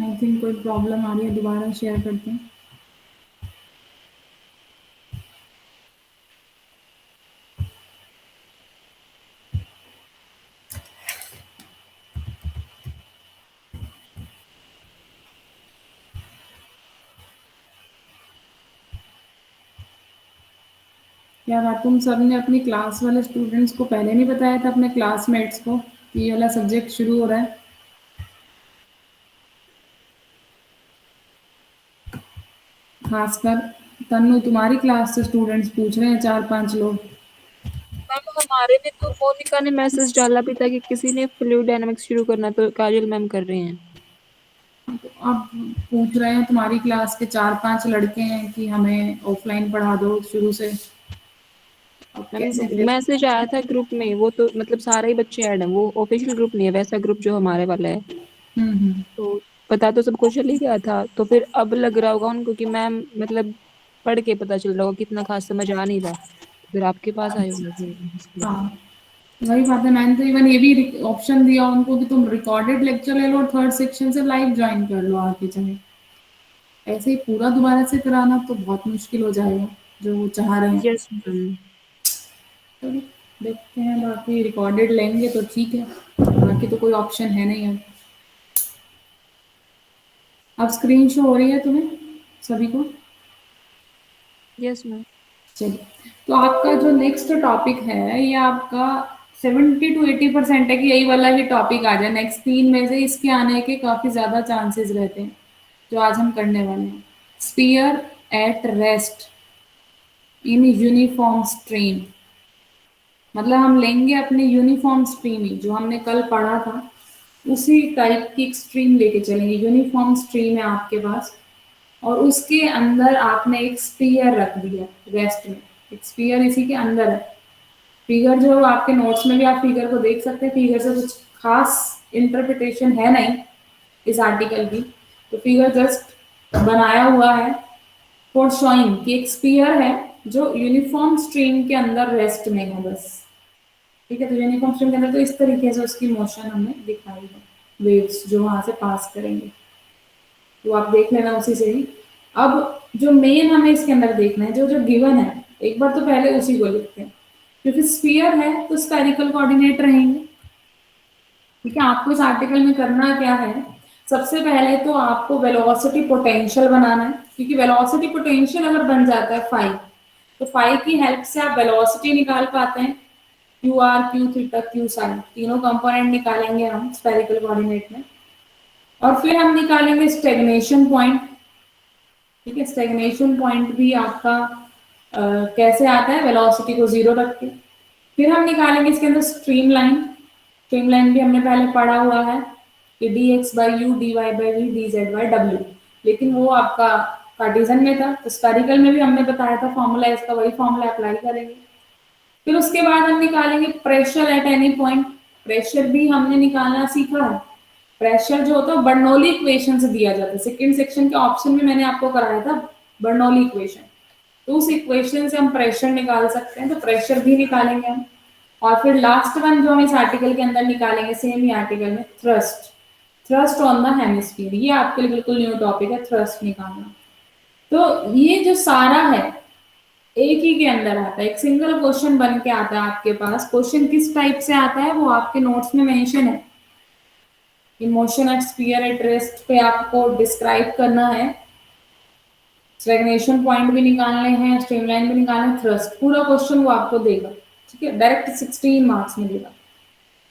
I think कोई problem आ रही है, दोबारा शेयर करते हैं। क्या बात, तुम सब ने अपनी क्लास वाले स्टूडेंट्स को पहले नहीं बताया था, अपने क्लासमेट्स को, कि ये वाला सब्जेक्ट शुरू हो रहा है? खासकर तन्नू, तुम्हारी क्लास से स्टूडेंट्स पूछ रहे हैं, 4-5 लोग। मैम हमारे में तो मोनिका ने मैसेज डाला भी था कि किसी ने फ्लूइड डायनामिक्स शुरू करना, तो काजल मैम कर रहे हैं। तो अब पूछ रहे हैं, तुम्हारी क्लास के 4-5 लड़के हैं कि हमें ऑफलाइन पढ़ा दो शुरू से। अब मैम कैसे फिर? मैसेज आया था ग्रुप में, वो तो मतलब सारे ही बच्चे ऐड हैं, वो ऑफिशियल ग्रुप नहीं है, वैसा ग्रुप जो हमारे वाला है। हम्म। तो पता तो सबको चल ही गया था, तो फिर अब लग रहा होगा उनको कि मैम मतलब पढ़ के पता चल रहा होगा, कितना खास समझ आ नहीं रहा, फिर आपके पास आए होंगे फिर इसलिए। हाँ, वही बात है। मैंने तो इवन ये भी ऑप्शन दिया उनको कि तुम रिकॉर्डेड लेक्चर ले लो और थर्ड सेक्शन से लाइव ज्वाइन कर लो आके चाहे। ऐसे ही पूरा दोबारा से कराना तो बहुत मुश्किल हो जाएगा, जो वो चाह रहे हैं। Yes ma'am. चलो, देखते हैं। बाकी रिकॉर्डेड लेंगे तो ठीक है, बाकी तो कोई ऑप्शन है नहीं अब। अब स्क्रीन शो हो रही है तुम्हें सभी को? Yes ma'am. चलिए, तो आपका जो नेक्स्ट टॉपिक है, ये आपका 70 to 80% है कि यही वाला ही टॉपिक आ जाए। नेक्स्ट 3 में से इसके आने के काफी ज्यादा चांसेस रहते हैं, जो आज हम करने वाले हैं। Sphere at rest in uniform stream. मतलब हम लेंगे अपने यूनिफॉर्म स्ट्रीम ही, जो हमने कल पढ़ा था, उसी टाइप की एक स्ट्रीम लेके चलेंगे। यूनिफॉर्म स्ट्रीम है आपके पास, और उसके अंदर आपने एक स्पीयर रख दिया रेस्ट में। एक स्पीयर इसी के अंदर है। फिगर जो आपके नोट्स में भी आप फिगर को देख सकते हैं, फिगर से कुछ खास इंटरप्रिटेशन है नहीं इस आर्टिकल की। तो फिगर जस्ट बनाया हुआ है फॉर शोइंग कि एक स्पीयर है जो यूनिफॉर्म स्ट्रीम के अंदर रेस्ट में है बस। ठीक है, तो यूनिफॉर्म स्ट्रीम के अंदर तो इस तरीके से उसकी मोशन हमने दिखाई है, वेव्स जो वहां से पास करेंगे। तो आप देख लेना उसी से ही। अब जो मेन हमें इसके अंदर देखना है, जो जो गिवन है, एक बार तो पहले उसी को लिखते हैं। क्योंकि स्फीयर है तो स्फेरिकल कोऑर्डिनेट रहेंगे। ठीक है, आपको इस आर्टिकल में करना क्या है, सबसे पहले तो आपको वेलोसिटी पोटेंशियल बनाना है। क्योंकि वेलोसिटी पोटेंशियल अगर बन जाता है फाई, तो फाई की हेल्प से आप वेलोसिटी निकाल पाते हैं। Q R, Q theta, Q sine, तीनों कंपोनेंट निकालेंगे हम स्फेरिकल कोऑर्डिनेट में। और फिर हम निकालेंगे स्टेग्नेशन पॉइंट। ठीक है, स्टेग्नेशन पॉइंट भी आपका कैसे आता है, वेलोसिटी को जीरो रख के। फिर हम निकालेंगे इसके अंदर स्ट्रीम लाइन। स्ट्रीम लाइन भी हमने पहले पढ़ा हुआ है कि D X by U, D Y by V, D Z by W, लेकिन वो आपका कार्टेशियन में था। तो स्फेरिकल में भी हमने बताया था फॉर्मूला, इसका वही फॉर्मूला अप्लाई करेंगे। फिर उसके बाद हम निकालेंगे pressure at any point. Pressure भी हमने निकालना सीखा है। प्रेशर जो होता है बर्नौली इक्वेशन से दिया जाता है। सेकंड सेक्शन के ऑप्शन में मैंने आपको कराया था बर्नौली इक्वेशन। तो उस इक्वेशन से हम प्रेशर निकाल सकते हैं, तो प्रेशर भी निकालेंगे हम। और फिर लास्ट वन जो हम इस आर्टिकल के अंदर निकालेंगे, सेम ही आर्टिकल में, thrust. Thrust on the hemisphere, ये आपके लिए बिल्कुल न्यू टॉपिक है, थ्रस्ट निकालना। तो ये जो सारा है एक ही के अंदर आता है, एक सिंगल क्वेश्चन बन के आता है आपके पास। क्वेश्चन किस टाइप से आता है वो आपके नोट्स में मेंशन है। Motion at sphere at rest पे आपको डिस्क्राइब करना है, स्टैग्नेशन पॉइंट भी निकालने हैं, स्ट्रीमलाइन भी निकालना है, थ्रस्ट, पूरा क्वेश्चन वो आपको देगा। ठीक है, डायरेक्ट 16 मार्क्स में देगा।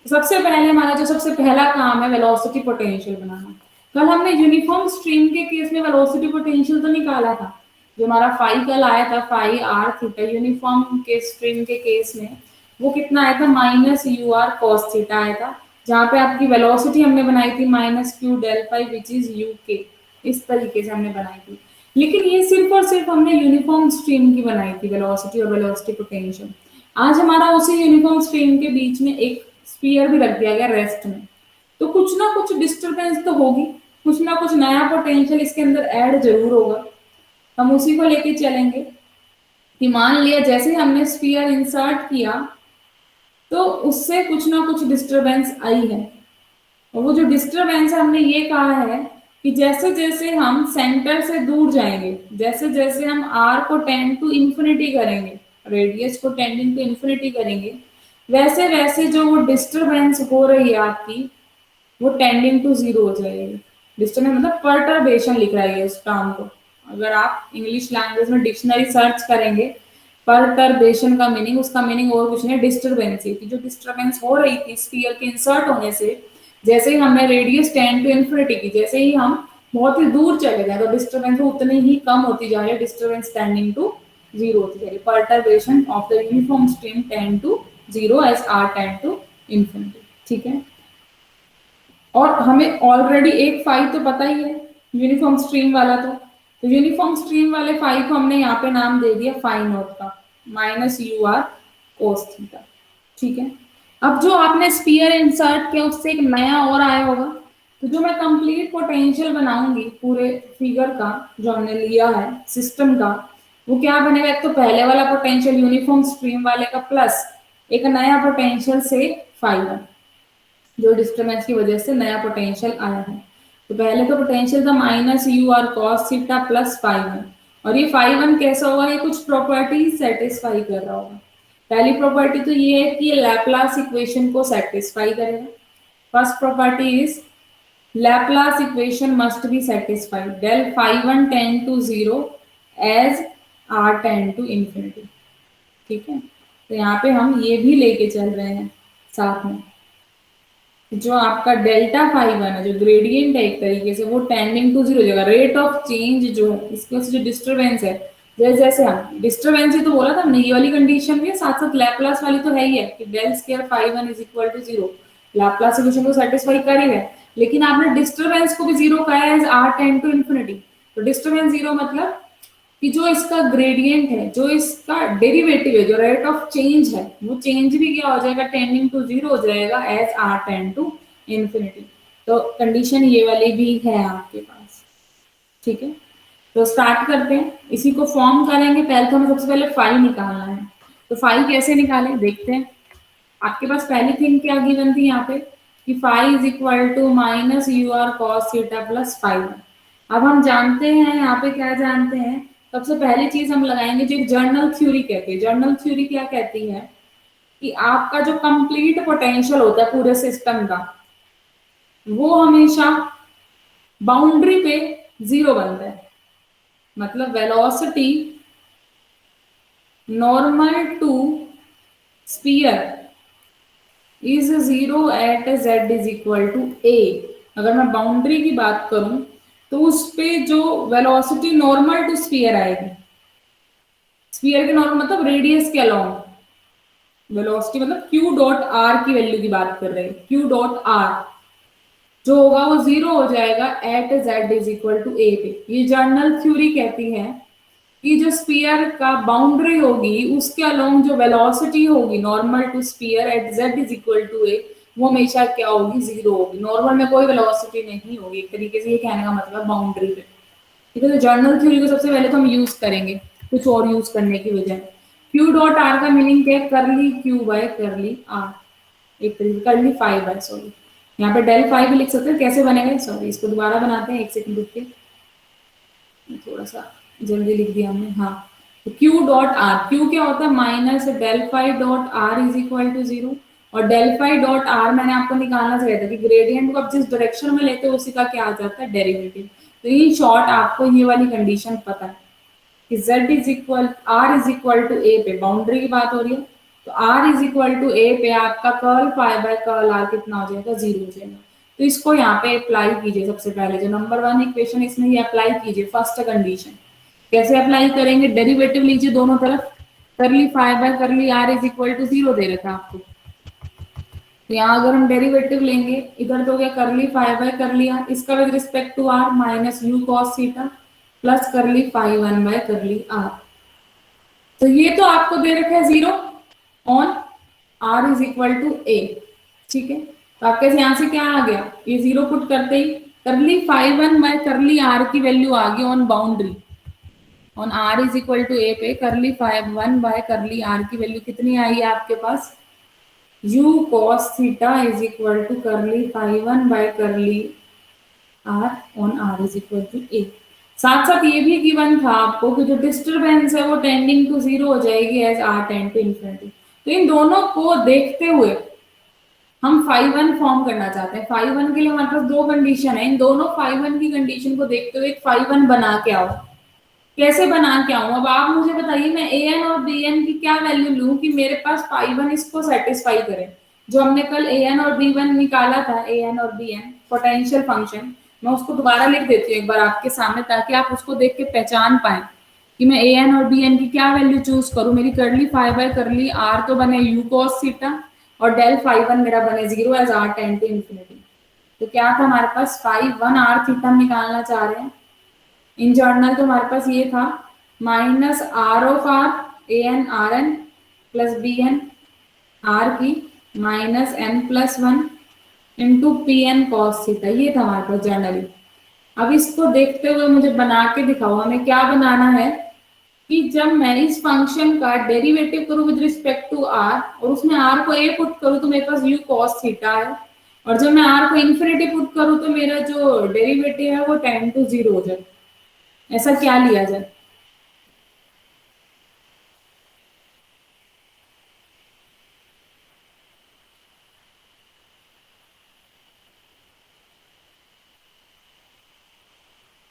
तो सबसे पहले हमारा जो सबसे पहला काम है वेलोसिटी पोटेंशियल बनाना। कल हमने यूनिफॉर्म स्ट्रीम के केस में वेलोसिटी पोटेंशियल तो निकाला था, जो हमारा फाई कल आया था, फाई आर थीटा। यूनिफॉर्म के स्ट्रीम के केस में वो कितना आया था, minus you are cos theta आया था। जहाँ पे आपकी वेलोसिटी हमने बनाई थी minus Q del phi which is U के, इस तरीके से हमने बनाई थी। लेकिन ये सिर्फ और सिर्फ हमने यूनिफॉर्म स्ट्रीम की बनाई थी, वेलोसिटी और वेलोसिटी पोटेंशियल। आज हमारा उसी यूनिफॉर्म स्ट्रीम के बीच में एक स्पीयर भी रख दिया गया रेस्ट में। तो कुछ ना कुछ डिस्टरबेंस तो होगी, कुछ ना कुछ नया पोटेंशियल इसके अंदर ऐड जरूर होगा। हम उसी को लेके चलेंगे कि मान लिया जैसे हमने स्पीयर इंसर्ट किया तो उससे कुछ ना कुछ डिस्टरबेंस आई है। और वो जो डिस्टरबेंस है, हमने ये कहा है कि जैसे जैसे हम सेंटर से दूर जाएंगे, जैसे जैसे हम आर को टेंड टू इन्फिनिटी करेंगे, रेडियस को टेंडिंग टू इन्फिनिटी करेंगे, वैसे वैसे जो वो डिस्टरबेंस हो रही है आपकी, वो टेंडिंग टू जीरो हो जाएगी। डिस्टरबेंस मतलब परटर्बेशन लिख रहा है इस टर्म को। अगर आप इंग्लिश लैंग्वेज में डिक्शनरी सर्च करेंगे, परटर्बेशन का मीनिंग, उसका मीनिंग और कुछ नहीं, डिस्टरबेंस है कि जो डिस्टरबेंस हो रही थी स्फीयर के इंसर्ट होने से, जैसे ही हमने रेडियस टेंड टू इन्फिनिटी की, जैसे ही हम बहुत ही दूर चले गए तो डिस्टरबेंस उतनी ही कम होती जा रही है, डिस्टरबेंस टेंडिंग टू जीरो होती जा रही है। Perturbation of the uniform stream tend to zero as are tend to infinity. ठीक है, और हमें ऑलरेडी एक फाई तो पता ही है यूनिफॉर्म स्ट्रीम वाला, तो यूनिफॉर्म स्ट्रीम वाले फाई को हमने यहाँ पे नाम दे दिया फाई नॉट का, minus you R cos theta. ठीक है, अब जो आपने स्पीयर इंसर्ट किया उससे एक नया और आया होगा, तो जो मैं कंप्लीट पोटेंशियल बनाऊंगी पूरे फिगर का जो हमने लिया है सिस्टम का, वो क्या बनेगा, एक तो पहले वाला पोटेंशियल यूनिफॉर्म स्ट्रीम वाले का प्लस एक नया पोटेंशियल से फाई वन, जो डिस्टर्बेंस की वजह से नया पोटेंशियल आया है। तो पहले तो पोटेंशियल था minus you are cos theta plus phi one, और ये फाई वन कैसा होगा, ये कुछ प्रॉपर्टी सेटिस्फाई कर रहा होगा। पहली प्रॉपर्टी तो ये है कि ये लैपलास इक्वेशन को सेटिस्फाई करेगा। First property is Laplace equation must be satisfied del phi one tend to zero as are tend to infinity. ठीक है, तो यहाँ पे हम ये भी लेके चल रहे हैं साथ में, जो आपका डेल्टा फाई वन है, जो ग्रेडियंट है एक तरीके से, वो टेंडिंग टू जीरो हो जाएगा। रेट ऑफ चेंज जो है इसके जो डिस्टरबेंस है, जैसे जैसे हम डिस्टरबेंस ही तो बोला था हमने, ये वाली कंडीशन भी है, साथ साथ लैपलास वाली तो है ही है कि del square phi one is equal to zero, Laplace equation को सेटिस्फाई कर ही है। लेकिन आपने डिस्टरबेंस को भी जीरो कहा है as are tend to infinity. तो डिस्टरबेंस जीरो मतलब कि जो इसका ग्रेडियंट है, जो इसका डेरिवेटिव है, जो रेट ऑफ चेंज है, वो चेंज भी क्या हो जाएगा, टेंडिंग टू जीरो हो जाएगा as are tend to infinity. तो कंडीशन ये वाली भी है आपके पास। ठीक है, तो स्टार्ट करते हैं, इसी को फॉर्म करेंगे। पहले तो हमें सबसे पहले फाई निकालना है, तो फाई कैसे निकालें देखते हैं। आपके पास पहली थिंग क्या गिवन थी यहाँ पे कि phi is equal to minus you are cos theta plus phi one. अब हम जानते हैं यहाँ पे क्या जानते हैं, सबसे पहली चीज हम लगाएंगे जो जर्नल थ्योरी कहती है। जर्नल थ्योरी क्या कहती है कि आपका जो कंप्लीट पोटेंशियल होता है पूरे सिस्टम का, वो हमेशा बाउंड्री पे जीरो बनता है। मतलब velocity normal to sphere is zero at z is equal to a. अगर मैं बाउंड्री की बात करूं तो उस पे जो वेलोसिटी नॉर्मल टू स्पीयर आएगी, स्पीयर के नॉर्मल मतलब रेडियस के अलोंग, वेलोसिटी मतलब q डॉट आर की वैल्यू की बात कर रहे हैं, q डॉट आर जो होगा वो जीरो हो जाएगा at z is equal to a पे। ये जर्नल थ्योरी कहती है कि जो स्पीयर का बाउंड्री होगी उसके अलोंग जो वेलोसिटी होगी normal to sphere at z is equal to a, वो हमेशा क्या होगी, जीरो होगी। नॉर्मल में कोई वेलोसिटी नहीं होगी, एक तरीके से ये कहने का मतलब बाउंड्री पे। ठीक है, तो जर्नल थ्योरी को सबसे पहले तो हम यूज करेंगे कुछ और यूज करने की बजाय। क्यू डॉट आर का मीनिंग क्या है, करली क्यू बाय करली आर, एक तरीके करली फाइव बाय, सॉरी यहाँ पे डेल फाइव भी लिख सकते हैं, कैसे बनेगा, सॉरी इसको दोबारा बनाते हैं, एक सेकंड रुक के, थोड़ा सा जल्दी लिख दिया हमने। हाँ, तो क्यू डॉट आर, क्यू क्या होता है, minus del five dot r is equal to zero. और डेल फाइव डॉट आर मैंने आपको निकालना चाहिए था कि ग्रेडियंट को आप जिस डायरेक्शन में लेते हो उसी का क्या आ जाता है, डेरिवेटिव। तो इन शॉर्ट आपको ये वाली कंडीशन पता है कि z is equal r is equal to a पे, बाउंड्री की बात हो रही है, तो r is equal to a पे आपका curl five by curl r कितना हो जाएगा, जीरो हो जाएगा। तो इसको यहाँ पे अप्लाई कीजिए, सबसे पहले जो नंबर वन इक्वेशन इसमें ये अप्लाई कीजिए फर्स्ट कंडीशन। कैसे अप्लाई करेंगे, डेरिवेटिव लीजिए दोनों तरफ, curly five by curly r is equal to zero दे रखा है आपको, तो यहाँ अगर हम डेरिवेटिव लेंगे, इधर तो क्या curly five by curly r, इसका with respect to r minus u cos theta plus curly five one by curly r. तो ये तो आपको दे रखा है zero on r is equal to a. ठीक है, तो आपके यहाँ से क्या आ गया, ये जीरो पुट करते ही curly five one by curly r की वैल्यू आ गई on boundary, on r is equal to a पे curly five one by curly r की वैल्यू कितनी आई है आपके पास, u cos theta is equal to curly five one by curly r on r is equal to a. साथ साथ ये भी गिवन था आपको कि जो डिस्टरबेंस है वो टेंडिंग टू जीरो हो जाएगी as are tend to infinity. तो इन दोनों को देखते हुए हम फाइव वन फॉर्म करना चाहते हैं। फाइव वन के लिए हमारे पास दो कंडीशन है, इन दोनों फाइव वन की कंडीशन को देखते हुए एक फाइव वन बना के आओ। कैसे बना के आऊं? अब आप मुझे बताइए मैं ए एन और बी एन की क्या वैल्यू लूं कि मेरे पास फाइव वन इसको सेटिस्फाई करे। जो हमने कल ए एन और बी वन निकाला था, ए एन और बी एन पोटेंशियल फंक्शन, मैं उसको दोबारा लिख देती हूँ एक बार आपके सामने, ताकि आप उसको देख के पहचान पाए कि मैं ए एन और बी एन की क्या वैल्यू चूज करूं। मेरी करली फाइव बाय करली आर तो बने यू कॉस थीटा, और डेल फाइव वन मेरा बने zero as are tend to infinity. तो क्या था हमारे पास, फाइव वन आर थीटा निकालना चाह रहे हैं। इन जर्नल तो हमारे पास ये था minus r of r a n r n plus b n r की minus n plus one into p n cos theta, ये था हमारे पास जर्नली। अब इसको देखते हुए मुझे बना के दिखाओ, हमें क्या बनाना है कि जब मैं इस फंक्शन का डेरिवेटिव करूं विद रिस्पेक्ट टू आर और उसमें आर को ए पुट करूं तो मेरे पास यू कॉस थीटा है, और जब मैं आर को इन्फिनिटी पुट करूं तो मेरा जो डेरिवेटिव है वो टेन टू जीरो हो जाए। ऐसा क्या लिया जाए?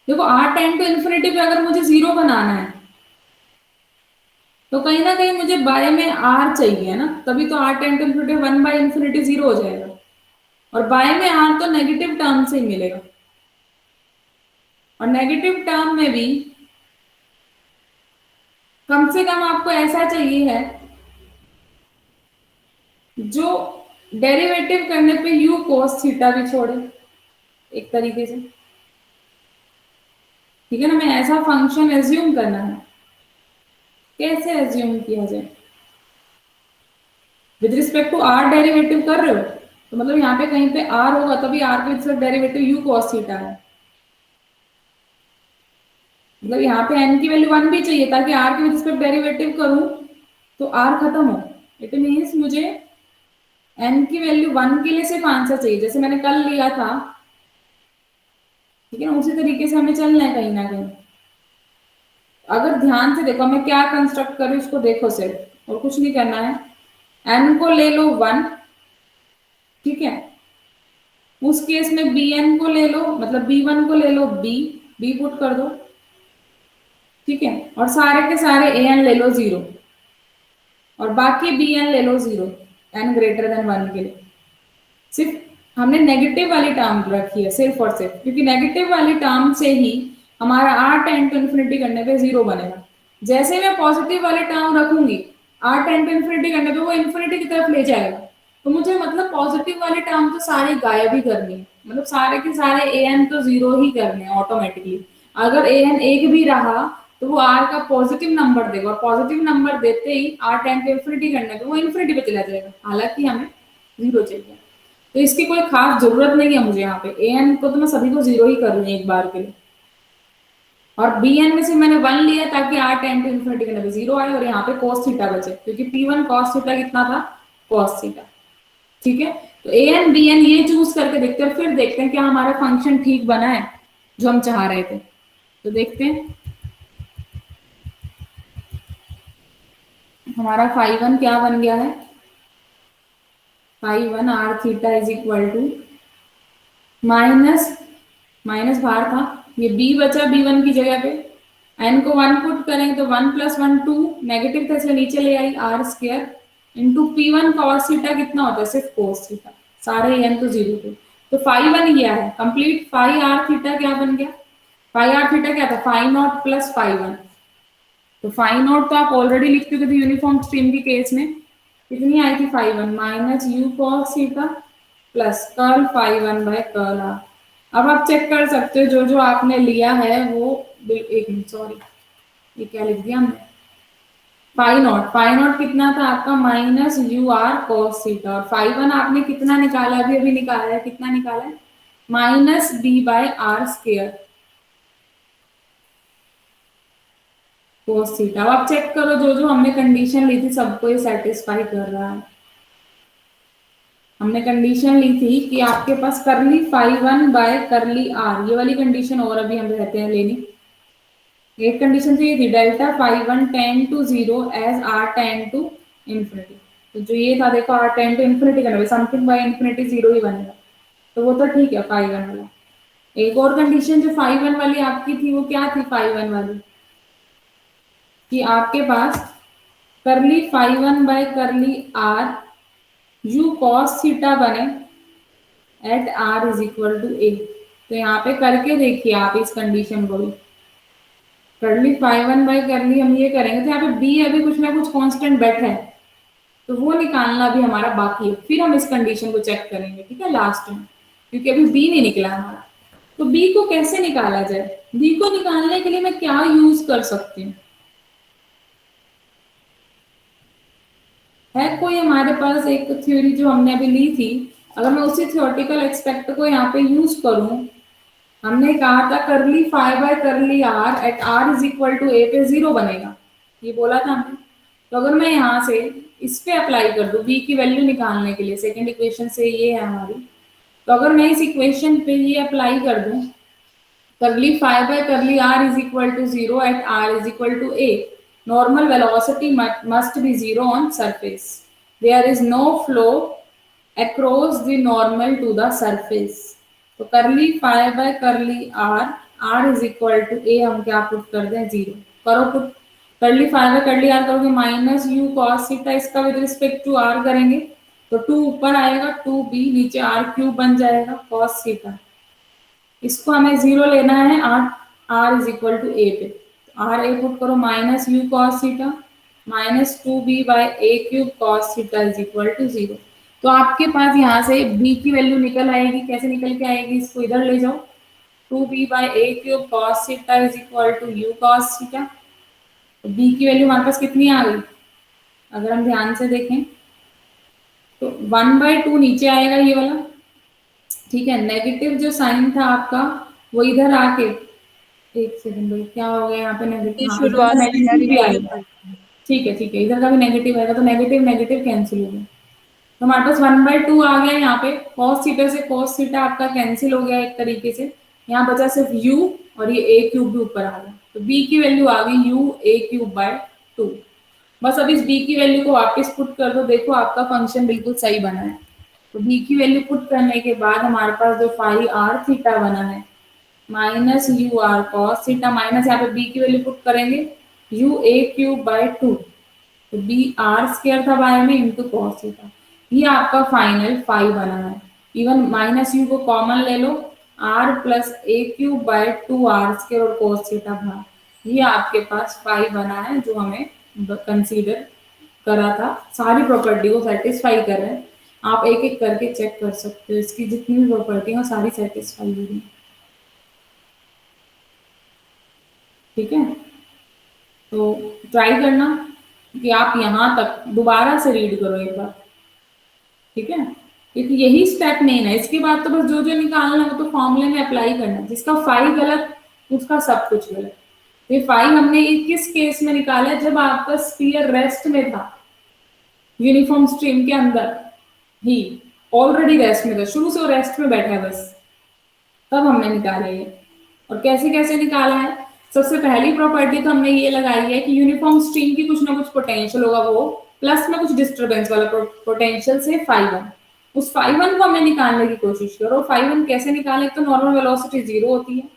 देखो आर टेन टू इन्फिनिटी पे अगर मुझे जीरो बनाना है तो कहीं ना कहीं मुझे बाय में आर चाहिए ना, तभी तो r ten to infinity one by infinity zero हो जाएगा, और बाय में आर तो नेगेटिव टर्म से ही मिलेगा। और नेगेटिव टर्म में भी कम से कम आपको ऐसा चाहिए है जो डेरिवेटिव करने पे यू कोस थीटा भी छोड़े एक तरीके से। ठीक है ना, मैं ऐसा फंक्शन एज्यूम करना है। कैसे एज्यूम किया जाए? With respect to r derivative कर रहे हो तो मतलब यहाँ पे कहीं पे आर होगा तभी आर के respect derivative you cos theta है। मतलब यहाँ पे एन की वैल्यू वन भी चाहिए ताकि आर के रिस्पेक्ट डेरिवेटिव करूं तो आर खत्म हो। इट मीन्स मुझे एन की वैल्यू वन के लिए सिर्फ आंसर चाहिए, जैसे मैंने कल लिया था। ठीक है ना, उसी तरीके से हमें चलना है कहीं ना कहीं। अगर ध्यान से देखो मैं क्या कंस्ट्रक्ट करूँ इसको देखो सिर्फ, और कुछ नहीं करना है। एन को ले लो वन, ठीक है, उस केस में बी एन को ले लो, मतलब बी वन को ले लो, बी बी पुट कर दो, ठीक है, और सारे के सारे ए एन ले लो जीरो, और बाकी बी एन ले लो zero n greater than one के लिए। सिर्फ हमने नेगेटिव वाली टर्म रखी है सिर्फ और सिर्फ, क्योंकि नेगेटिव वाली टर्म से ही हमारा आर टेन टू इन्फिनिटी करने पे जीरो बनेगा। जैसे मैं पॉजिटिव वाली टर्म रखूंगी आर टेन टू इन्फिनिटी करने पे वो इन्फिनिटी की तरफ ले जाएगा। तो मुझे मतलब पॉजिटिव वाली टर्म तो सारी गायब ही करनी है, मतलब सारे के सारे ए एन तो जीरो ही करने हैं ऑटोमेटिकली। अगर ए एन एक भी रहा तो वो आर का पॉजिटिव नंबर देगा, और पॉजिटिव नंबर देते ही आर टेन टू इन्फिनिटी करने पे वो इन्फिनिटी पे चला जाएगा, हालांकि हमें जीरो चाहिए। तो इसकी कोई खास जरूरत नहीं है मुझे, यहाँ पे ए एन को तो मैं सभी को जीरो ही कर रही हूँ एक बार के लिए, और बी एन में से मैंने वन लिया ताकि आर टेन टू इन्फिनिटी करने पे जीरो आए, और यहाँ पे कॉस थीटा बचे क्योंकि पी वन कॉस थीटा कितना था, कॉस थीटा। ठीक है, तो ए एन बी एन ये चूज करके देखते हैं, फिर देखते हैं क्या हमारा फंक्शन ठीक बना है जो हम चाह रहे थे। तो देखते हैं हमारा फाइव वन क्या बन गया है। Five one r theta is equal to minus, minus बाहर था, ये बी बचा बी वन की जगह पे, एन को वन पुट करेंगे तो one plus one two, negative था इसलिए नीचे ले I R square into P one cos theta कितना होता है, सिर्फ कोस थीटा, सारे एन तो जीरो थे। तो फाइव वन गया है कंप्लीट। फाइव आर थीटा क्या बन गया, फाइव आर थीटा क्या था, five not plus five one. तो फाइव नॉट तो आप ऑलरेडी लिख चुके थे यूनिफॉर्म स्ट्रीम के केस में, कितनी आई थी five one minus u cos theta plus curl five one by curl r. अब आप चेक कर सकते हो जो जो आपने लिया है वो, एक मिनट सॉरी ये क्या लिख दिया हमने, फाइव नॉट कितना था आपका minus you are cos theta, और फाइव वन आपने कितना निकाला अभी अभी निकाला है, कितना निकाला है, minus b by r square cos theta. अब आप चेक करो जो जो हमने कंडीशन ली थी सबको ये सेटिस्फाई कर रहा है। हमने कंडीशन ली थी कि आपके पास curly five one by curly r, ये वाली कंडीशन और अभी हम रहते हैं लेनी। एक कंडीशन तो ये थी delta five one ten to zero as r ten to infinity. तो जो ये था देखो आर टेन टू इन्फिनिटी करना, समथिंग बाय इन्फिनिटी जीरो ही बनेगा, तो वो तो ठीक है फाइव वन वाला। एक और कंडीशन जो फाइव वन वाली आपकी थी वो क्या थी फाइव वन वाली, कि आपके पास curly five one by curly r u cos theta बने at r is equal to a. तो यहाँ पे करके देखिए आप इस कंडीशन को भी, करली फाइव वन बाई करली हम ये करेंगे तो यहाँ पे बी अभी कुछ ना कुछ कांस्टेंट बैठा है, तो वो निकालना भी हमारा बाकी है, फिर हम इस कंडीशन को चेक करेंगे ठीक है लास्ट में, क्योंकि अभी बी नहीं निकला हमारा। तो बी को कैसे निकाला जाए, बी को निकालने के लिए मैं क्या यूज कर सकती हूँ, है कोई हमारे पास एक थ्योरी जो हमने अभी ली थी, अगर मैं उसी थियोरटिकल एक्सपेक्ट को यहाँ पे यूज करूं। हमने कहा था curly five by curly r at r is equal to a पे जीरो बनेगा, ये बोला था हमने। तो अगर मैं यहाँ से इस पे अप्लाई कर दूं बी की वैल्यू निकालने के लिए, सेकंड इक्वेशन से ये है हमारी, तो अगर मैं इस इक्वेशन पे ये अप्लाई कर दूं curly five by curly r is equal to zero at r is equal to a, normal velocity must be zero on surface, there is no flow across the normal to the surface। तो curly five by curly r, r is equal to a हम क्या put कर दें zero, करो put. Curly five by curly r करोगे minus u cos theta, इसका with respect to r करेंगे तो टू ऊपर आएगा टू बी नीचे आर क्यूब बन जाएगा कॉस थीटा, इसको हमें जीरो लेना है r, r is equal to a पे, आर ए पुट करो minus u cos theta minus two b by a cube cos theta is equal to zero. तो आपके पास यहाँ से बी की वैल्यू निकल आएगी, कैसे निकल के आएगी, इसको इधर ले जाओ, two b by a cube cos theta is equal to u cos theta. तो बी की वैल्यू हमारे पास कितनी आ गई, अगर हम ध्यान से देखें तो वन बाई टू नीचे आएगा ये वाला, ठीक है, नेगेटिव जो साइन था आपका वो इधर आके, एक सेकंड भाई क्या हो गया यहाँ पे, नेगेटिव ये हाँ इधर शुरुआत का से यार नेगेटिव भी इग्नोर आएगा, करते हैं। ठीक है ठीक है, इधर का भी नेगेटिव आएगा तो नेगेटिव नेगेटिव कैंसिल हो गया। तो हमारे पास वन बाई टू आ गया यहाँ पे, कॉस थीटा से कॉस थीटा आपका कैंसिल हो गया एक तरीके से, यहाँ बचा सिर्फ u और ये a क्यूब भी ऊपर आ गया, तो b की वैल्यू आ गई u a cube by to. बस अब इस b की वैल्यू को वापस पुट कर दो, देखो आपका फंक्शन बिल्कुल सही बना है। तो b की वैल्यू पुट करने के बाद हमारे पास जो फाइव आर थीटा बना है minus you are cos theta, minus यहाँ पे b की वैल्यू पुट करेंगे u a cube by two, तो बी आर स्क्र था बाय में इंटू कॉस थीटा, ये आपका फाइनल फाइव बना है। इवन माइनस यू को कॉमन ले लो, r plus a cube by two r square और कॉस थीटा भाग, ये आपके पास फाइव बना है जो हमें कंसीडर करा था, सारी प्रॉपर्टी को सेटिस्फाई कर रहे हैं। आप एक एक करके चेक कर सकते हो, इसकी जितनी भी प्रॉपर्टी है सारी सेटिस्फाई होगी, ठीक है। तो ट्राई करना कि आप यहाँ तक दोबारा से रीड करो एक बार, ठीक है, क्योंकि यही स्टेप मेन है, इसके बाद तो बस जो जो निकालना है वो तो फॉर्मूले में अप्लाई करना है, जिसका फाइव गलत उसका सब कुछ गलत। ये फाइव हमने किस केस में निकाला है, जब आपका स्फीयर रेस्ट में था, यूनिफॉर्म स्ट्रीम के अंदर ही ऑलरेडी रेस्ट में था, शुरू से वो रेस्ट में बैठा है बस, तब हमने निकाला ये। और कैसे कैसे निकाला है, सबसे पहली प्रॉपर्टी तो हमने ये लगाई है कि यूनिफॉर्म स्ट्रीम की कुछ ना कुछ पोटेंशियल होगा, वो प्लस में कुछ डिस्टरबेंस वाला पोटेंशियल से फाइव वन, उस फाइव वन को हमें निकालने की कोशिश करो। फाइव वन कैसे निकाले, तो नॉर्मल वेलोसिटी जीरो होती है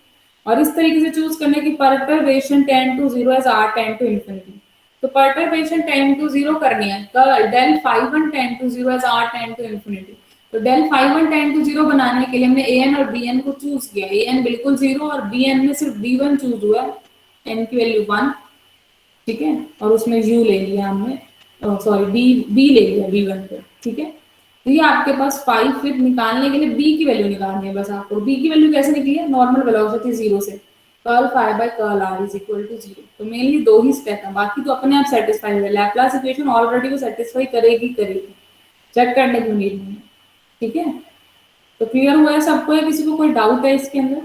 और इस तरीके से चूज करने की perturbation tends to zero as r ten to infinity. तो परटर्बेशन टेन टू जीरो करनी है, del five one ten to zero as r ten to infinity. तो del five one ten to zero बनाने के लिए हमने ए एन और b n को चूज किया, ए एन बिल्कुल जीरो और बी एन में सिर्फ बी वन चूज हुआ है, एन की वैल्यू वन, ठीक है, और उसमें यू ले लिया हमने, सॉरी बी बी ले लिया बी वन पे, ठीक है। तो ये आपके पास फाइव फिर निकालने के लिए बी की वैल्यू निकालनी है बस आपको। बी की वैल्यू कैसे निकली है, नॉर्मल वेलोसिटी जीरो से, curl five by curl r is equal to zero. तो मेनली दो ही स्टेप है, बाकी तो अपने आप सेटिस्फाई है, लैप्लास इक्वेशन ऑलरेडी वो सेटिस्फाई करेगी करेगी, चेक करने की नीड नहीं है, ठीक है। तो क्लियर हुआ है सबको, या किसी को कोई डाउट है इसके अंदर?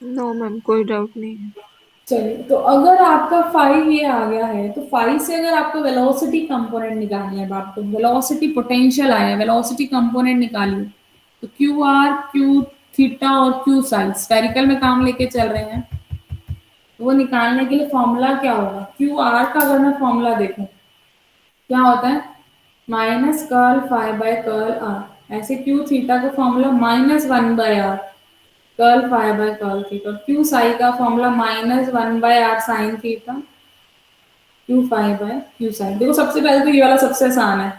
नो मैम, कोई डाउट नहीं है। चलिए, तो अगर आपका फाइव ये आ गया है, तो फाइव से अगर आपको वेलोसिटी कंपोनेंट निकालना है, अब आपको वेलोसिटी पोटेंशियल आया, वेलोसिटी कंपोनेंट निकालिए, तो क्यू आर, क्यू थीटा और क्यू साइन स्फेरिकल में काम लेके चल रहे हैं, तो वो निकालने के लिए फॉर्मूला क्या होगा? क्यू आर का अगर मैं फॉर्मूला देखूं, क्या होता है? Minus curl five by curl r. ऐसे क्यू थीटा का formula minus one by r curl five by curl theta. Q psi का formula minus one by r sine theta q phi by q sine. देखो सबसे पहले तो ये वाला सबसे आसान है,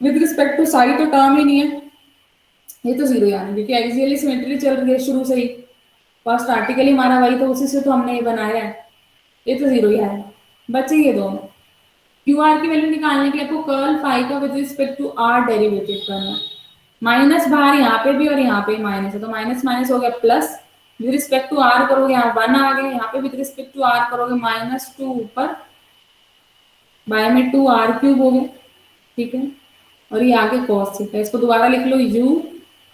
विद रिस्पेक्ट टू साई तो टर्म ही नहीं है, ये तो जीरो यानी, क्योंकि एक्सियली सिमेट्री चल रही है शुरू से ही, फर्स्ट आर्टिकल ही हमारा वही, तो उसी से तो हमने ये बनाया है, ये तो जीरो ही आएगा। बचे ये दोनों। क्यू आर की वैल्यू निकालने के लिए आपको कर्ल फाइव का with respect to r derivative करना है। माइनस बाहर यहाँ पे भी और यहाँ पे माइनस है, तो माइनस माइनस हो गया plus, with respect to r करोगे यहाँ वन आ गया, यहाँ पे विद रिस्पेक्ट टू आर करोगे माइनस टू ऊपर, बाय में टू आर क्यूब हो गया, ठीक है। और ये आगे कॉस थीटा, इसको दोबारा लिख लो, u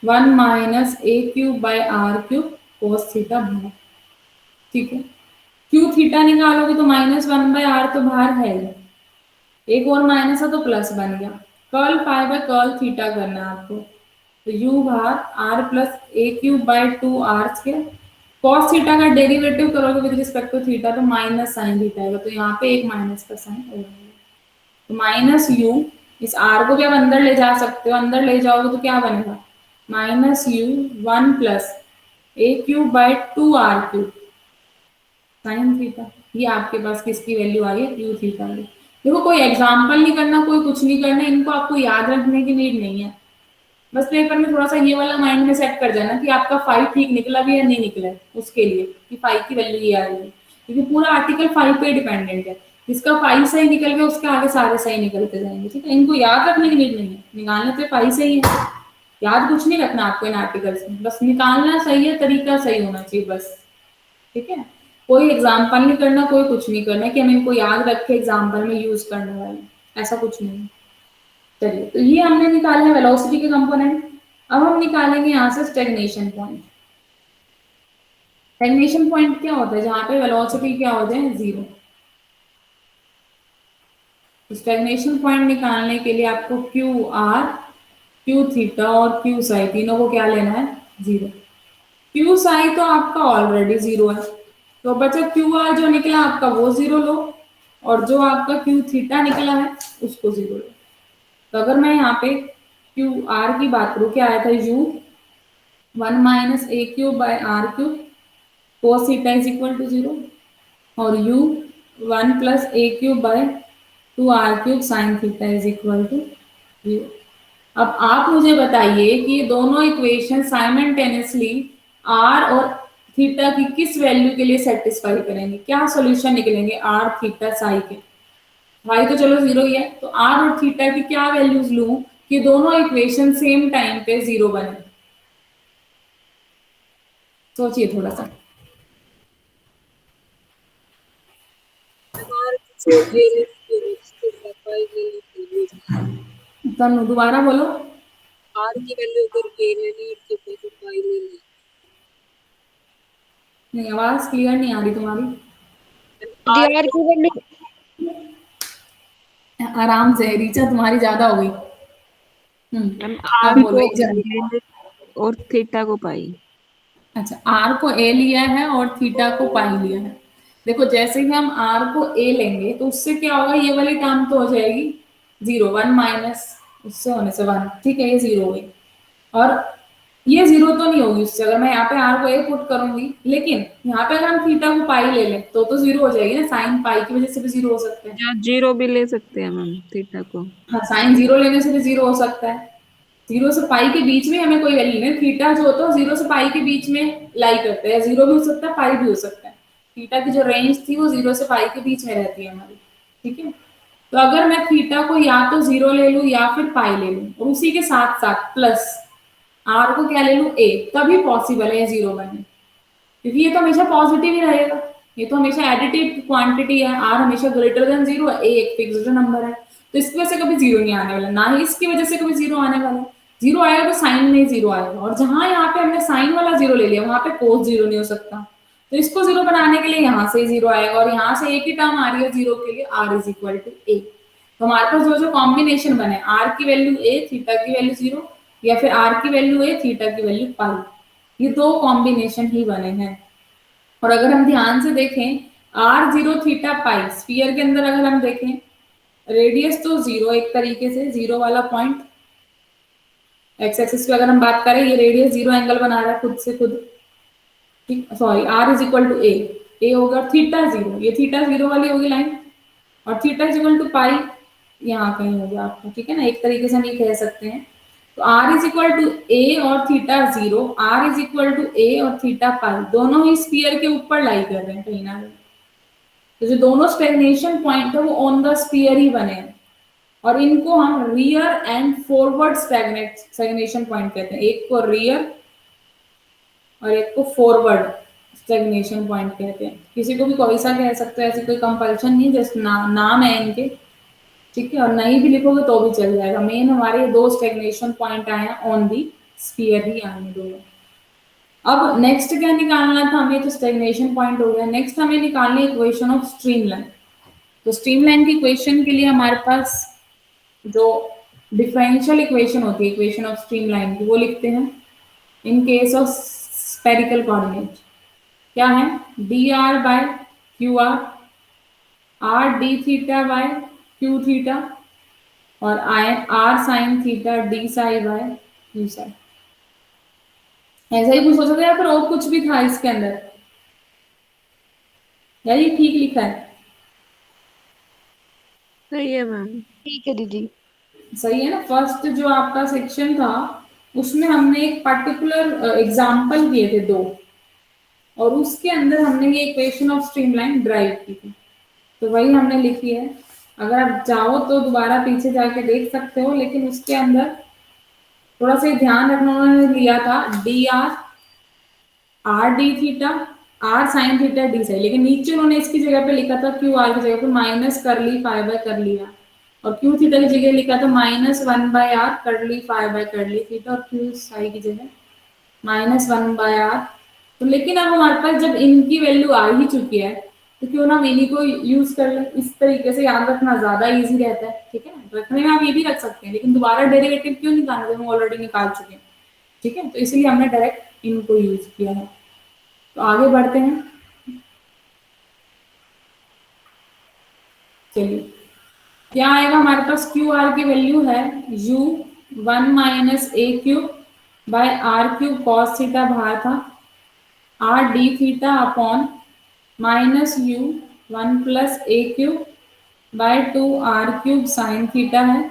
one minus a cube by r cube cos theta बाहर, ठीक है। क्यू थीटा निकालोगे तो माइनस वन बाय आर तो बाहर है ही, एक और माइनस है तो प्लस बन गया। Curl five by curl theta करना है आपको, तो यू बाहर r plus a cube by two r square. Cos theta का डेरिवेटिव करोगे विद रिस्पेक्ट टू थीटा तो माइनस साइन थीटा आएगा, तो यहाँ पे एक माइनस का साइन हो जाएगा, तो माइनस यू, इस आर को भी आप अंदर ले जा सकते हो, अंदर ले जाओगे तो क्या बनेगा? Minus u one plus a cube by two r cube sine theta. ये आपके पास किसकी वैल्यू आ रही है? क्यू थीटा की। देखो कोई एग्जाम्पल नहीं करना, कोई कुछ नहीं करना, इनको आपको याद रखने की नीड नहीं है, बस पेपर में थोड़ा सा ये वाला माइंड में सेट कर जाना कि आपका फाइव ठीक निकला भी या नहीं निकला है, उसके लिए कि फाइव की वैल्यू ये आ रही है, क्योंकि पूरा आर्टिकल फाइव पे डिपेंडेंट है। जिसका फाइव सही निकल गया उसके आगे सारे सही निकलते जाएंगे, ठीक है। इनको याद रखने की नीड नहीं है, निकालने तो फाइव सही है, याद कुछ नहीं रखना आपको इन आर्टिकल्स में, बस निकालना सही है, तरीका सही होना चाहिए बस, ठीक है। कोई एग्जाम्पल नहीं करना, कोई कुछ नहीं करना कि हम इनको याद रखे एग्जाम्पल में यूज करने वाले, ऐसा कुछ नहीं है। चलिए, तो ये हमने निकाले हैं वेलोसिटी के कंपोनेंट। अब हम निकालेंगे यहाँ से स्टेग्नेशन पॉइंट। स्टेग्नेशन पॉइंट क्या होता है? जहां पे वेलोसिटी क्या हो जाए? जीरो। स्टेग्नेशन पॉइंट निकालने के लिए आपको क्यू आर, क्यू थीटा और क्यू साई तीनों को क्या लेना है? जीरो। क्यू साई तो आपका ऑलरेडी जीरो है, तो बचा क्यू आर, जो निकला आपका वो जीरो लो, और जो आपका क्यू थीटा निकला है उसको जीरो लो। तो अगर मैं यहाँ पे क्यू आर की बात करूँ, क्या आया था? U one minus a cube by r cube cos theta is equal to zero, और u one plus a cube by two r cube sine theta is equal to zero. अब आप मुझे बताइए कि ये दोनों इक्वेशन साइमल्टेनियसली आर और theta की किस वैल्यू के लिए सेटिस्फाई करेंगे, क्या सॉल्यूशन निकलेंगे आर थीटा साई के? वाई तो चलो जीरो ही है, तो आर और थीटा की क्या वैल्यूज लूं कि दोनों इक्वेशन सेम टाइम पे जीरो बने? सोचिए थोड़ा सा। आर को ए लेके उसके बाद पाई ले लेते हैं। तनु दोबारा बोलो। आर की वैल्यू अगर ए लेनी है उसके बाद पाई ले लें। नहीं, आवाज क्लियर नहीं आ रही तुम्हारी। डी आर आर की वैल्यू आराम से, रीचा तुम्हारी ज्यादा हो गई। मैम अब आर बोलो को एक जन। ए और थीटा को पाई। अच्छा, आर को ए लिया है और थीटा को पाई लिया है। देखो जैसे ही हम आर को ए लेंगे तो उससे क्या होगा? ये वाली टर्म तो हो जाएगी जीरो, वन माइनस उससे होने से वन, ठीक है, ये जीरो हो गई। और ये जीरो तो नहीं होगी उससे, अगर मैं यहाँ पे आर को ए पुट करूंगी, लेकिन यहाँ पे अगर हम थीटा को पाई ले लें तो जीरो हो जाएगी ना, साइन पाई की वजह से भी जीरो हो सकते हैं। या जीरो भी ले सकते हैं मैम थीटा को। हाँ, साइन जीरो लेने से भी जीरो हो सकता है। जीरो से पाई के बीच में हमें कोई वैल्यू नहीं, थीटा जो होता है जीरो से पाई के बीच में लाई करता है, जीरो भी हो सकता है, पाई भी हो सकता है। थीटा की जो रेंज थी वो जीरो से पाई के बीच में रहती है हमारी, ठीक है। तो अगर मैं थीटा को या तो जीरो ले लूं या फिर पाई ले लूं, और उसी के साथ साथ प्लस आर को क्या ले लूं? ए, तभी पॉसिबल है जीरो बने, क्योंकि ये तो हमेशा पॉजिटिव ही रहेगा, ये तो हमेशा एडिटिव क्वांटिटी है, आर हमेशा ग्रेटर देन जीरो है, ए एक फिक्स्ड नंबर है, तो इसकी वजह से कभी जीरो नहीं आने वाला, ना ही इसकी वजह से कभी जीरो आने वाला है। जीरो आएगा तो साइन में जीरो आएगा, और जहां यहाँ पे हमने साइन वाला जीरो ले लिया वहां पे कोस जीरो नहीं हो सकता, तो इसको जीरो बनाने के लिए यहाँ से जीरो आएगा, और यहाँ से एक ही टर्म आ रही है जीरो के लिए, are is equal to a. तो हमारे पास जो जो कॉम्बिनेशन बने, आर की वैल्यू ए, थीटा की वैल्यू जीरो, या फिर आर की वैल्यू ए, थीटा की वैल्यू पाई, ये दो कॉम्बिनेशन ही बने हैं। और अगर हम ध्यान से देखें, r zero theta pi, sphere के अंदर अगर हम देखें, रेडियस तो जीरो, एक तरीके से जीरो वाला पॉइंट, एक्स एक्सिस पे अगर हम बात करें, ये रेडियस जीरो एंगल बना रहा है खुद से खुद, ठीक, sorry, r is equal to a होगा, थीटा जीरो, ये थीटा जीरो वाली होगी लाइन, और theta is equal to pi यहाँ कहीं हो गया आपका, ठीक है ना, एक तरीके से हम ये कह सकते हैं। तो r is equal to a और theta zero, r is equal to a और थीटा पाई, दोनों ही स्फीयर के ऊपर लाई कर रहे हैं कहीं ना कहीं। तो जो दोनों स्टेग्नेशन पॉइंट है वो ऑन द स्फीयर ही बने हैं, और इनको हम rear and forward stagnation point कहते हैं, एक को रियर और एक को फॉरवर्ड स्टेग्नेशन पॉइंट कहते हैं। किसी को भी कोई सा कह सकते हैं, ऐसी कोई कंपल्शन नहीं, जस्ट नाम है इनके, ठीक है, और नहीं भी लिखोगे तो भी चल जाएगा। मेन हमारे दो स्टेग्नेशन पॉइंट आए हैं, ऑन दी स्फीयर ही आए हैं दोनों। अब नेक्स्ट क्या निकालना था हमें, तो स्टेग्नेशन पॉइंट हो गया, नेक्स्ट हमें निकालनी है इक्वेशन ऑफ स्ट्रीमलाइन। तो स्ट्रीमलाइन की इक्वेशन के लिए हमारे पास जो डिफरेंशियल इक्वेशन होती है, इक्वेशन ऑफ स्ट्रीमलाइन की, वो लिखते हैं in case of spherical coordinate, क्या है, d r by q r, r d theta by q theta, और i r sine theta d psi by q psi. ऐसा ही कुछ हो सकता है, या फिर और कुछ भी था इसके अंदर, यार ये ठीक लिखा है? सही है मैम, ठीक है दीदी। सही है ना। फर्स्ट जो आपका सेक्शन था उसमें हमने एक पर्टिकुलर एग्जाम्पल दिए थे दो, और उसके अंदर हमने ये इक्वेशन ऑफ स्ट्रीमलाइन ड्राइव की थी, तो वही हमने लिखी है। अगर आप चाहो तो दोबारा पीछे जाके देख सकते हो, लेकिन उसके अंदर थोड़ा सा ध्यान रखना, उन्होंने लिया था d r, r d theta, r sine theta d sine, लेकिन नीचे उन्होंने इसकी जगह पे लिखा था क्यू आर की जगह पे माइनस कर ली फाइव बाय कर लिया, और क्यू थीटा की जगह लिखा था माइनस वन बाय आर कर ली फाइव बाय कर ली थीटा, और क्यू साई की जगह माइनस वन बाय आर। तो लेकिन अब हमारे पास जब इनकी वैल्यू आ ही चुकी है, तो क्यों ना हम इन्हीं को यूज कर लें, इस तरीके से याद रखना ज्यादा इजी रहता है, ठीक है ना। रखने में आप ये भी रख सकते हैं, लेकिन दोबारा डेरिवेटिव क्यों निकालना, हम ऑलरेडी निकाल चुके हैं, ठीक है, तो इसलिए हमने डायरेक्ट इनको यूज किया है। तो आगे बढ़ते हैं, चलिए, क्या आएगा हमारे पास, क्यू आर की वैल्यू है u one minus a cube by r cube cos theta बाहर था, r d theta upon minus u one plus a cube by two r cube sine theta है।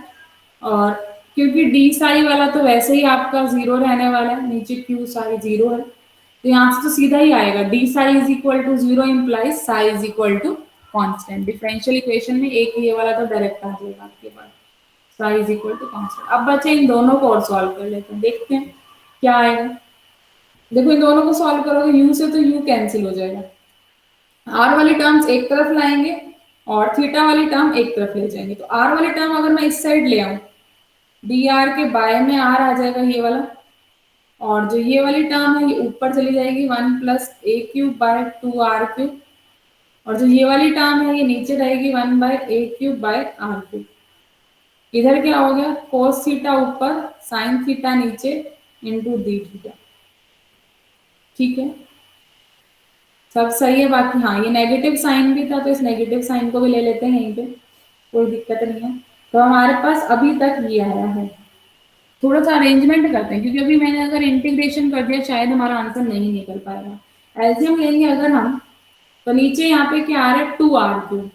और क्योंकि डी साई वाला तो वैसे ही आपका जीरो रहने वाला है, नीचे क्यू साई जीरो है, तो यहाँ से तो सीधा ही आएगा, d psi is equal to zero implies psi is equal to constant. Differential equation में एक ये वाला तो डायरेक्ट आ जाएगा आपके पास, psi is equal to constant. अब बच्चे इन दोनों को और सॉल्व कर लेते हैं, देखते हैं क्या आएगा। देखो इन दोनों को सॉल्व करोगे, यू से तो यू कैंसिल हो जाएगा, आर वाली टर्म्स एक तरफ लाएंगे और थीटा वाली टर्म एक तरफ ले जाएंगे। तो आर वाली टर्म अगर मैं इस साइड ले आऊं, डी आर के बाय में आर आ जाएगा ये वाला, और जो ये वाली टर्म है ये ऊपर चली जाएगी one plus a cube by two r cube, और जो ये वाली टर्म है ये नीचे रहेगी one by a cube by r cube. इधर क्या हो गया, कोस थीटा ऊपर साइन थीटा नीचे इंटू डी थीटा, ठीक है, सब सही है। बाकी हाँ, ये नेगेटिव साइन भी था तो इस नेगेटिव साइन को भी ले लेते हैं यहीं पे, कोई दिक्कत नहीं है। तो हमारे पास अभी तक ये आया है। थोड़ा सा अरेंजमेंट करते हैं, क्योंकि अभी मैंने अगर इंटीग्रेशन कर दिया शायद हमारा आंसर नहीं निकल पाएगा। एलसीएम लेंगे अगर हम, तो नीचे यहाँ पे क्या आ रहा है, टू आर क्यूब,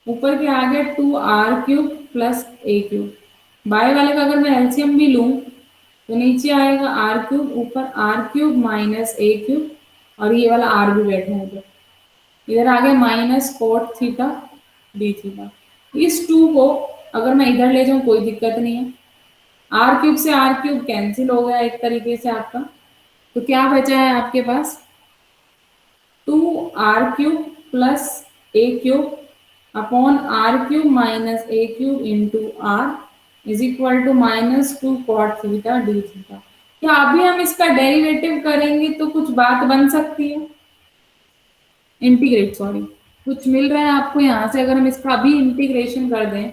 ऊपर क्या आ गया, two r cube plus a cube. By वाले का अगर मैं एलसीएम भी लूं, तो नीचे आएगा आर क्यूब, ऊपर r cube minus a cube, और ये वाला आर भी बैठा है तो इधर आ गया minus cot theta d theta. इस टू को अगर मैं इधर ले जाऊं कोई दिक्कत नहीं है, आर क्यूब से आर क्यूब कैंसिल हो गया एक तरीके से आपका, तो क्या बचा है आपके पास, two r cube plus a cube upon r cube minus a cube into r is equal to minus two cot theta d theta. क्या अभी हम इसका डेरिवेटिव करेंगे तो कुछ बात बन सकती है, इंटीग्रेट सॉरी, कुछ मिल रहा है आपको यहाँ से अगर हम इसका अभी इंटीग्रेशन कर दें।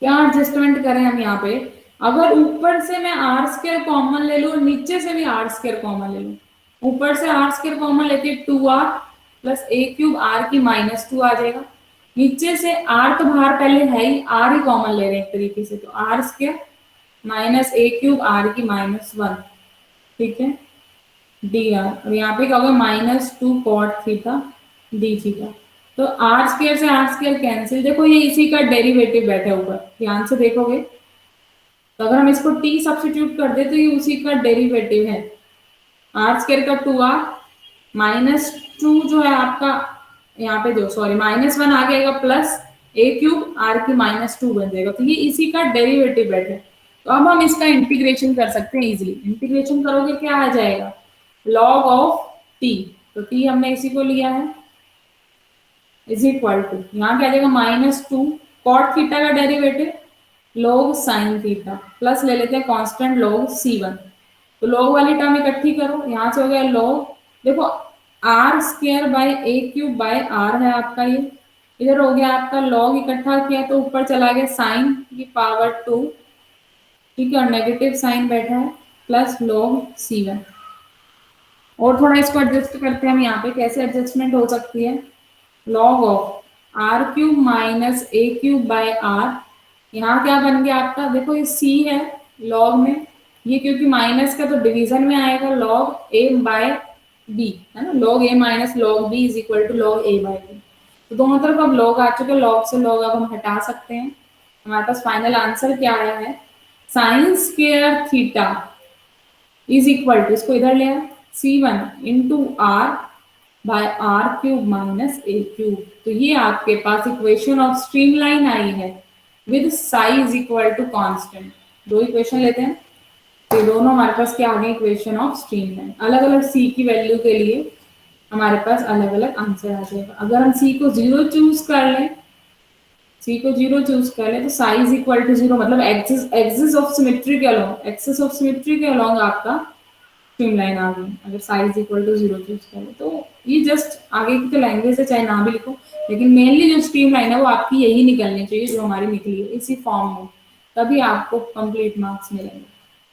क्या एडजस्टमेंट करें हम यहाँ पे, अगर ऊपर से मैं आर स्क्र कॉमन ले लू, नीचे से भी आर स्क्र कॉमन ले लू, ऊपर से आर स्क्र कॉमन लेके 2r plus a cube r की -2 आ जाएगा, नीचे से आर तो बाहर पहले है ही, आर ही कॉमन ले रहे हैं एक तरीके से, तो r square minus a cube r की -1, ठीक है, डी आर, और यहाँ पे क्या होगा -2 कॉट थीटा डी थीटा। तो आर स्क्र से आर स्क्र कैंसिल, देखो ये इसी का डेरिवेटिव बैठा हुआ है, ध्यान से देखोगे तो अगर हम इसको t सब्स्टिट्यूट कर दे तो ये उसी का डेरिवेटिव है, आर स्क्र का 2r -2 जो है आपका यहाँ पे जो सॉरी -1 आ जाएगा प्लस ए क्यूब आर की -2 बन जाएगा, तो ये इसी का डेरिवेटिव बैठे। तो अब हम इसका इंटीग्रेशन कर सकते हैं इजीली, इंटीग्रेशन करोगे क्या आ जाएगा, लॉग ऑफ टी, तो टी हमने इसी को लिया है इज इक्वल टू, यहाँ क्या आ जाएगा -2 कॉट थीटा का derivative log sine theta plus ले लेते हैं कांस्टेंट log c1, तो log वाली टर्म इकट्ठी करो, यहाँ से हो गया log, देखो r square by a cube by r है आपका ये, इधर हो गया आपका log इकट्ठा किया तो ऊपर चला गया साइन की पावर 2, ठीक है, और नेगेटिव साइन बैठा है प्लस log c1। और थोड़ा इसको एडजस्ट करते हैं हम, यहाँ पे कैसे एडजस्टमेंट हो सकती है, log of r cube minus a cube by r, यहाँ क्या बन गया आपका, देखो ये c है log में, ये क्योंकि माइनस का तो डिवीजन में आएगा log a बाय b, है ना, log a minus log b is equal to log a by b, तो दोनों तरफ अब log आ चुके, log से log अब हम हटा सकते हैं, हमारे पास फाइनल आंसर क्या आया है, sine square theta is equal to, इसको इधर ले आए, c1 into r by r cube minus a cube, तो ये आपके पास इक्वेशन ऑफ स्ट्रीमलाइन आई है with psi is equal to constant. दो इक्वेशन लेते हैं, तो दोनों हमारे पास क्या आ गए, इक्वेशन ऑफ स्ट्रीमलाइन, अलग अलग सी की वैल्यू के लिए हमारे पास अलग अलग आंसर आ जाएगा। अगर हम सी को 0 चूज कर लें, सी को 0 चूज कर लें तो साई इज इक्वल टू 0, मतलब एक्सिस ऑफ सिमेट्री के अलोंग, एक्सिस ऑफ सिमेट्री के अलोंग आपका स्ट्रीमलाइन आ गई, अगर साइज इक्वल टू 0 चूज करें तो। ये जस्ट आगे की तो लैंग्वेज है, चाहे ना भी लिखो, लेकिन मेनली जो स्ट्रीमलाइन है वो आपकी यही निकलनी चाहिए जो हमारी निकली है इसी फॉर्म में, तभी आपको कंप्लीट मार्क्स मिलेंगे।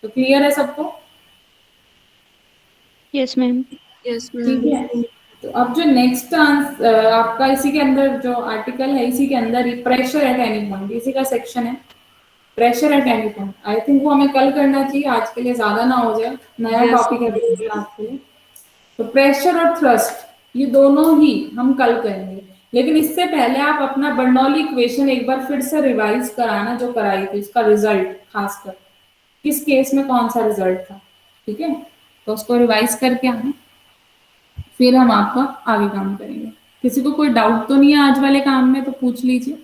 तो क्लियर है सबको? Yes ma'am. ठीक है, तो अब जो नेक्स्ट आपका इसी के अंदर जो आर्टिकल है, इसी के अंदर ही प्रेशर एट एनी पॉइंट, इसी का सेक्शन है, pressure at any point. I think वो हमें कल करना चाहिए, आज के लिए ज्यादा ना हो जाए, नया टॉपिक है बिल्कुल आपके लिए। तो प्रेशर और थ्रस्ट ये दोनों ही हम कल करेंगे, लेकिन इससे पहले आप अपना बर्नौली इक्वेशन एक बार फिर से रिवाइज कराना जो कराई थी, उसका रिजल्ट खासकर किस केस में कौन सा रिजल्ट था, ठीक है, तो उसको रिवाइज करके आना, फिर हम आपका आगे काम करेंगे। किसी को कोई डाउट तो नहीं है आज वाले काम में, तो पूछ लीजिए।